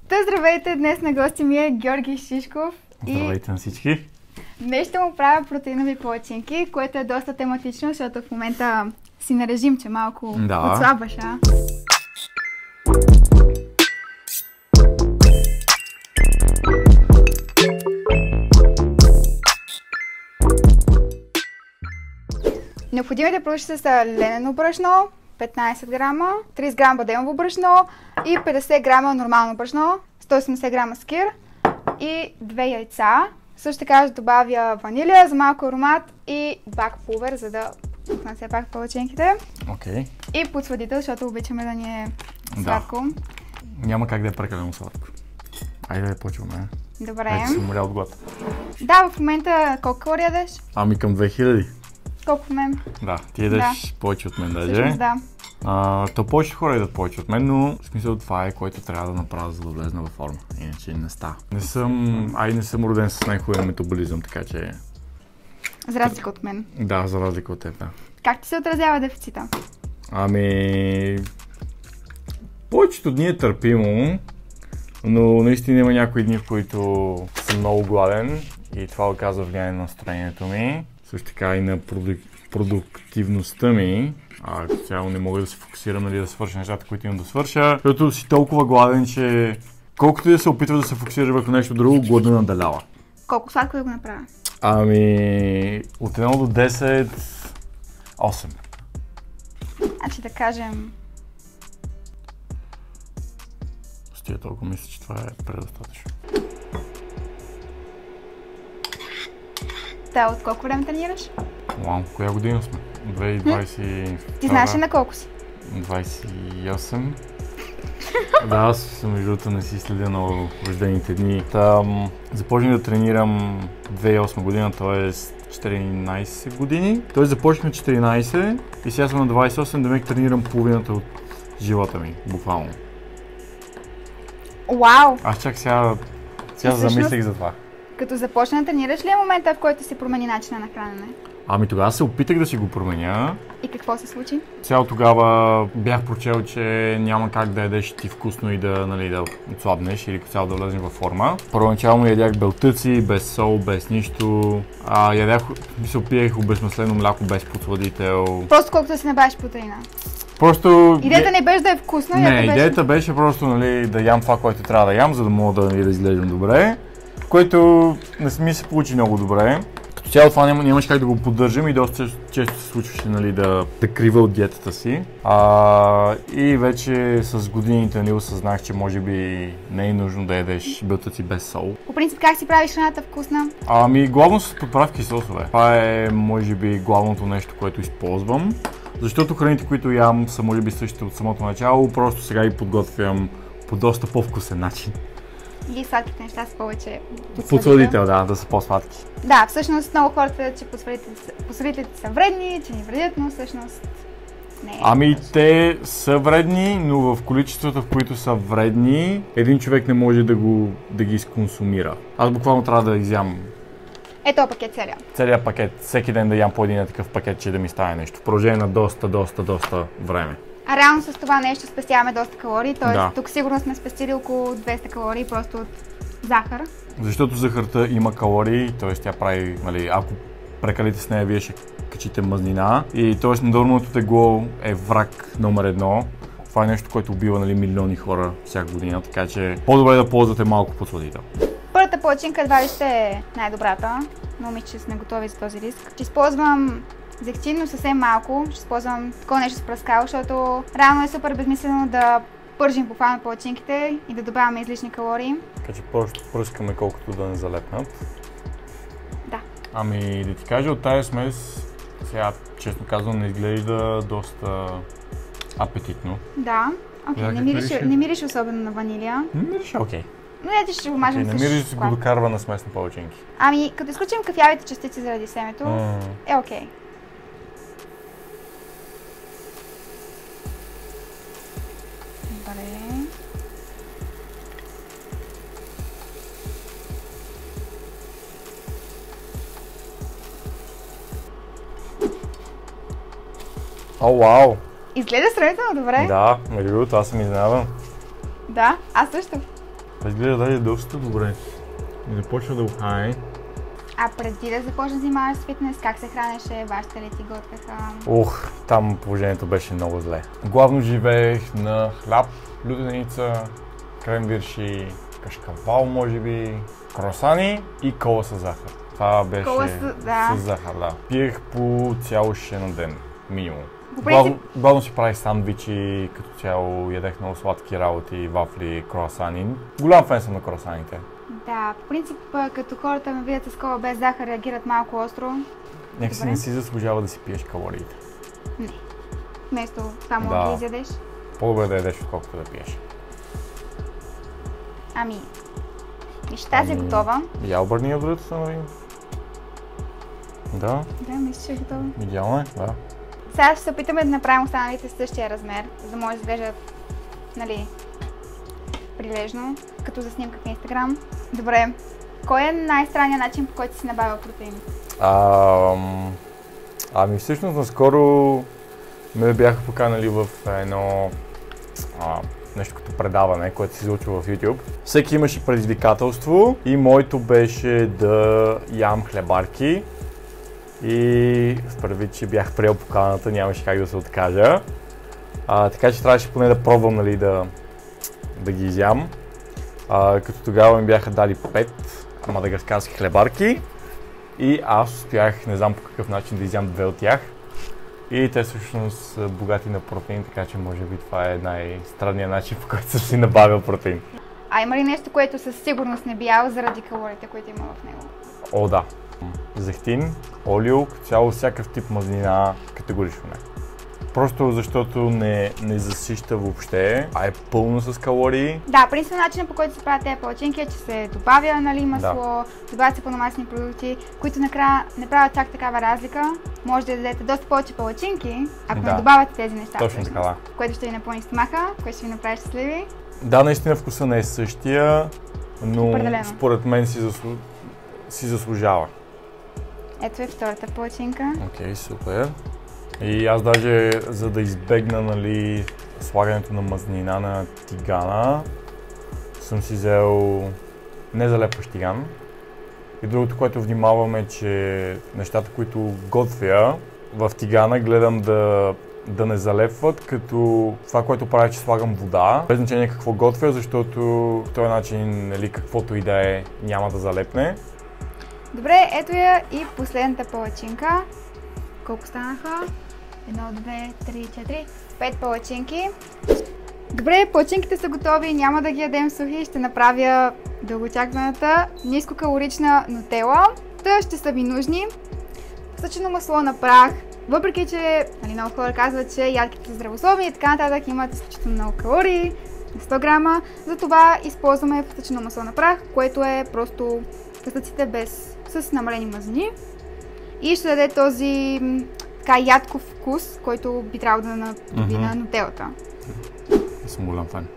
Здравейте! Днес на гости ми е Георги Шишков. Здравейте на всички! Днес ще му правя протеинови палачинки, което е доста тематично, защото в момента си на режим, че малко отслабваш, а? Необходимите продукти са ленено брашно, 15 грама, 30 грама бадемово брашно и 50 грама нормално брашно, 180 грама скир и 2 яйца. Също така ще добавя ванилия за малко аромат и бак пулвер, за да пукнат все пак палачинките. Okay. И подсладител, защото обичаме да ни е сладко. Да. Няма как да е прекалено сладко. Айде да почваме. Добре. Айде съм умрял от глад. Да, в момента колко калории ядеш? Ами към 2000. Колко в мен? Да, ти ядеш повече от мен даже. Всъщност, да. То повече хора идат повече от мен, но в смисъл това е, което трябва да направя, за да влезна във форма. Иначе не става. Не съм роден с най-хубавия метаболизъм, така че... За разлика от мен. Да, за разлика от теб, да. Как ти се отразява дефицита? Ами... Повечето дни е търпимо, но наистина има някои дни, в които съм много гладен и това оказва влияние на настроението ми. Също така и на продуктивността ми. Като цяло не мога да се фокусирам, нали, да свърша нещата, които имам да свърша, защото си толкова гладен, че колкото и да се опитва да се фокусира върху нещо друго, глада надалява. Колко сладко да го направя? Ами, от 1 до 10, 8. Значи да кажем... Стига толкова мисля, че това е предостатъчно. Да, от колко време тренираш? Вау, коя година сме? 2020... Ти знаеш ли на колко си? 28. Да, аз между другото не си следя на рождените дни. Започнах да тренирам 2008 година, т.е. 14 години. Т.е. започнах на 14 и сега съм на 28, да ме тренирам половината от живота ми, буквално. Вау! Аз чак сега замислих за това. Като започна да тренираш ли е момента, в който си промени начина на хранене? Ами тогава се опитах да си го променя. И какво се случи? Цяло тогава бях прочел, че няма как да ядеш ти вкусно и да отслабнеш или цяло да влезеш във форма. Първоначално ядях белтъци, без сол, без нищо. Пиех обезмаслено мляко без подсладител. Просто колкото да си набавиш протеина. Идеята не беше да е вкусно. Идеята беше просто да ям това, което трябва да ям, за да мога да изглеждам добре. Което не ми се получи много добре. Като цяло това нямаш как да го поддържам и доста често се случваше да крива от диетата си. И вече с годините осъзнах, че може би не е нужно да ядеш белтъци без сол. По принцип как си правиш храната вкусна? Главно с подправки и сосове. Това е може би главното нещо, което използвам. Защото храните, които ям, са може би същите от самото начало, просто сега ги подготвям по доста по-вкусен начин. Или сладките неща са повече подсладител, да са по-сладки. Да, всъщност много хората, че подсладителите са вредни, че ни вредят, но всъщност не е. Те са вредни, но в количествата, в които са вредни, един човек не може да ги изконсумира. Аз буквално трябва да изям този пакет целият пакет. Всеки ден да ям по един такъв пакет, че да ми стане нещо. В продължение на доста време. А реално с това нещо спестяваме доста калории, т.е. тук сигурно сме спестили около 200 калории просто от захар. Защото захарта има калории, т.е. тя прави, ако прекалите с нея, вие ще качите мазнина. И т.е. наднорmalното тегло е враг номер 1. Това е нещо, което убива милиони хора всяка година, така че по-добре да ползвате малко подсладител. Първата палачинка едва ли ще е най-добрата, но мисля, че сме готови за този риск. Ще използвам зехтин, но съвсем малко. Ще използвам такова нещо с пръскал, защото реално е супер безмислено да пържим буквално палачинките и да добавяме излишни калории. Така че просто пръскаме колкото да не залепнат. Да. Да ти кажа, от тази смес, сега честно казвам, не изглежда доста апетитно. Да, не мириш особено на ванилия. Не мириш, окей. Но ето ще го мажем с шоколад. Не мириш с докарвана смесна палачинки. Като изключим кафявите частици заради семето, е окей. Добре. О, вау! Изглежда сравнително добре. Да, между другото, аз съм изненадан. Да, аз също. Това изглежда даже доста добре. И започва да ухае. А преди да започнеш да занимаваш с фитнес, как се хранеше? Вашите ли ти готвеха? Там положението беше много зле. Главно живеех на хляб, лютеница, кренвирши, кашкавал може би, круасани и кола с захар. Това беше с захар, да. Пиех по цяло 6 на ден, минимум. Главно си правих сандвичи, като цяло ядех много сладки работи, вафли, круасани. Голям фен съм на круасаните. Да, по принцип, като хората ме видят с кола без захар, реагират малко остро. Някакси не си заслужава да си пиеш калориите. Не. Вместо само да ги изядеш. По-добре да ядеш, отколкото да пиеш. Виж, тази е готова. Я обърни я врата, нали? Да. Да, мисля, че е готова. Идеално е, да. Сега ще се опитаме да направим останалите с същия размер, за да може да изглеждат, нали, прилежно, като за снимка в Инстаграм. Добре, кой е най-странният начин, по който си набавя протеин? Всъщност наскоро ме бяха поканали в едно нещо като предаване, което се излучва в YouTube. Всеки имаше предизвикателство и моето беше да ям хлебарки. И предвид, че бях приел поканата, нямаше как да се откажа. Така че трябваше поне да пробвам, нали, да ги изям. Като тогава ми бяха дали 5 мадагаскарски хлебарки и аз успях, не знам по какъв начин, да изям 2 от тях. И те всъщност са богати на протеин, така че може би това е най-странният начин, по който съм си набавил протеин. Има ли нещо, което със сигурност не би ял заради калориите, които има в него? Да. Зехтин, олио, цяло всякакъв тип мазнина, категорично не. Просто защото не засища въобще, а е пълно с калории. Да, принципно начинът, по който се правят тези палачинки е, че се добавя, нали, масло, добавят се пълномаслени продукти, които накрая не правят чак такава разлика. Може да ядете доста повече палачинки, ако не добавяте тези неща. Точно така, да. Което ще ви напълни стомаха, което ще ви направи щастливи. Да, наистина вкуса не е същия, но според мен си заслужава. Ето е втората палачинка. Окей, супер. И аз даже, за да избегна, нали, слагането на мазнина на тигана, съм си взел незалепващ тиган. И другото, което внимавам е, че нещата, които готвя в тигана, гледам да не залепват, като това, което правя, че слагам вода. Без значение какво готвя, защото в този начин, нали, каквото и да е, няма да залепне. Добре, ето я и последната палачинка. Колко станаха? 1, 2, 3, 4, 5 палачинки. Добре, палачинките са готови, няма да ги ядем сухи, ще направя дългоочакваната нискокалорична нутела. Та ще са ви нужни съчено масло на прах. Въпреки, че много хора казват, че ядките са здравословни и така нататък, имат изключително много калории, 100 грама. Затова използваме съчено масло на прах, което е просто къстъците с намалени мазнини. И ще даде този така ядков вкус, който би трябвало да надоби на нутелата. Аз съм голям фен.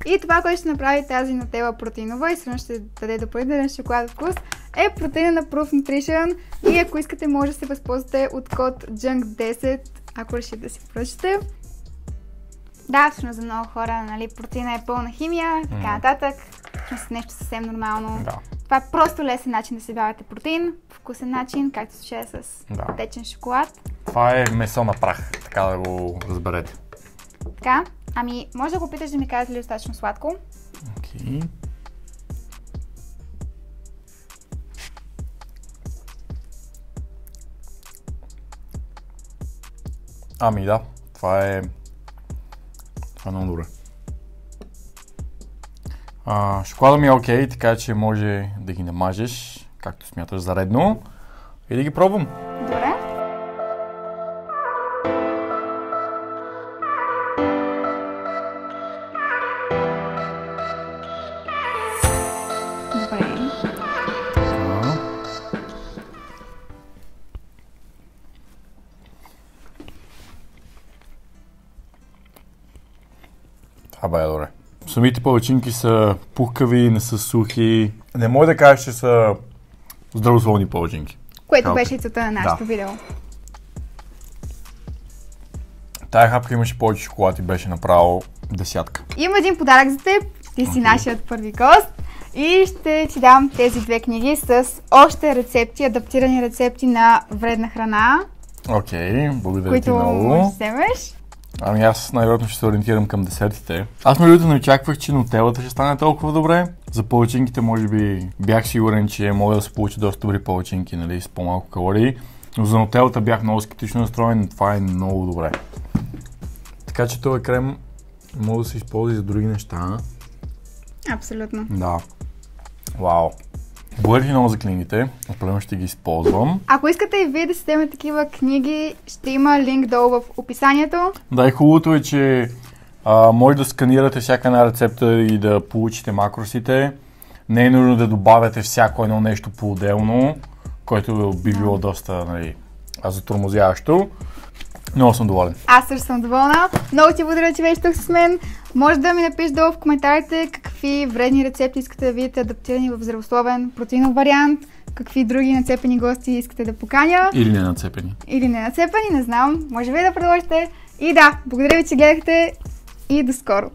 И това, което ще направи тази нутела протеинова и също ще даде допълнителен шоколадов вкус, е протеина на Proof Nutrition. И ако искате, може да се възползвате от код JUNK10, ако решите да си поръчате. Да, всъщност за много хора, нали, протеина е пълна химия, така нататък. Всъщност нещо съвсем нормално. Да. Това е просто лесен начин да си добавяте протеин, вкусен начин, както се случва с течен шоколад. Това е месо на прах, така да го разберете. Така, може да го питаш да ми кажете ли достатъчно сладко? Окей. Да, това е много добре. Шоколада ми е окей, така че може да ги намажеш, както смяташ за редно, и да ги пробвам. Добре. Това е добре. Самите палачинки са пухкави, не са сухи. Не мога да кажа, че са здравословни палачинки. Което беше и целта на нашето видео. Тая хапка имаше повече шоколад и беше направо 10. Има един подарък за теб. Ти си нашият първи гост. И ще ти дам тези 2 книги с още рецепти, адаптирани рецепти на вредна храна. Окей, благодаря които ти много. Които можеш да вземеш. Ами аз най-вероятно ще се ориентирам към десертите. Аз между другото не очаквах, че нутелата ще стане толкова добре. За палачинките може би бях сигурен, че мога да се получи доста добри палачинки, нали, с по-малко калории. Но за нутелата бях много скептично настроен, това е много добре. Така че този крем може да се използва и за други неща. Абсолютно. Да. Вау. Благодаря ти много за книгите. Определено ще ги използвам. Ако искате и вие да си вземете такива книги, ще има линк долу в описанието. Да, и хубавото е, че може да сканирате всяка една рецепта и да получите макросите. Не е нужно да добавяте всяко едно нещо по-отделно, което би било доста, нали, затормозяващо. Много съм доволен. Аз също съм доволна. Много ти благодаря, че беше тук с мен. Може да ми напишеш долу в коментарите какви вредни рецепти искате да видите адаптирани в здравословен протеинов вариант, какви други нацепени гости искате да поканя. Или не нацепени. Или не нацепени, не знам. Може ви да предложите. И да, благодаря ви, че гледахте и до скоро.